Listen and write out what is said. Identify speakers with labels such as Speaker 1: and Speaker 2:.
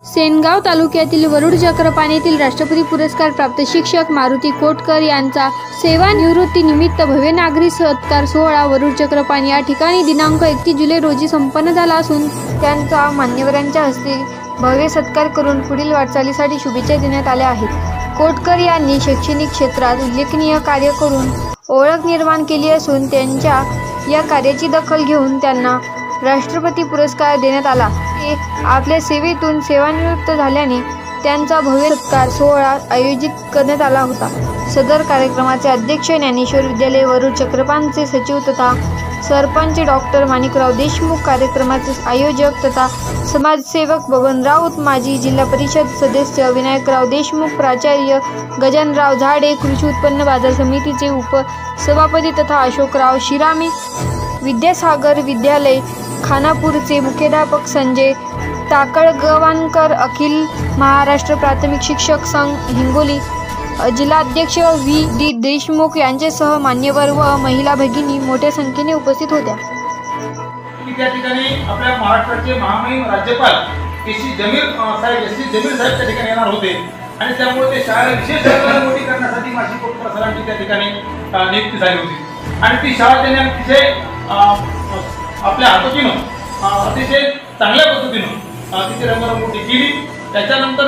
Speaker 1: सेनगाव तालुक्यातील वरुड चक्रपाणी येथील राष्ट्रपती पुरस्कार प्राप्त शिक्षक मारुती कोटकर यांचा सेवानिवृत्तीनिमित्त भव्य नागरी सत्कार सोहळा वरुड चक्रपाणी या ठिकाणी दिनांक 31 जुलै रोजी संपन्न झाला असून त्यांचा मान्यवरांच्या हस्ते भव्य सत्कार करून पुढील वाटचालीसाठी शुभेच्छा देण्यात आल्या आहेत। कोटकर यांनी शैक्षणिक क्षेत्रात उल्लेखनीय कार्य करून ओळख निर्माण केली असून त्यांच्या या कार्याची दखल घेऊन त्यांना राष्ट्रपती पुरस्कार देण्यात आला। ते आपल्या सेवेतून सेवानिवृत्त झाल्याने त्यांचा भव्य सत्कार सोहळा आयोजित करण्यात आला होता। सदर कार्यक्रमाचे अध्यक्ष ज्ञानेश्वर विद्यालय वरुड चक्रपाणीचे सचिव तथा सरपंच डॉक्टर माणिकराव देशमुख, कार्यक्रमाचे आयोजक तथा समाजसेवक बबन राऊत, माजी जिल्हा परिषद सदस्य विनायकराव देशमुख, प्राचार्य गजाननराव झाडे, कृषी उत्पन्न बाजार समितीचे उपसभापती तथा अशोकराव शिरामे, विद्यासागर विद्यालय खानापूरचे मुख्याध्यापक संजय टाकळगवानकर, अखिल महाराष्ट्र प्राथमिक शिक्षक संघ हिंगोली जिल्हाध्यक्ष व्ही.डी. देशमुख यांच्यासह मान्यवर व महिला भगिनी मोठ्या संख्येने उपस्थित होत्या।
Speaker 2: त्या ठिकाणी आपल्या महाराष्ट्राचे महामहिम राज्यपाल एस.सी. जमीर साहेब त्या ठिकाणी येणार होते आणि त्यामुळे ते शाळेला विशेष मोठी करण्यासाठी माजी कोटकर सरांची त्या ठिकाणी नियुक्ती झाली होती आणि ती शाळा त्यांनी अतिशय आपल्या हातोटीनं अतिशय चांगल्या पद्धतीनं तिथे रंगरंगोटी केली। त्याच्यानंतर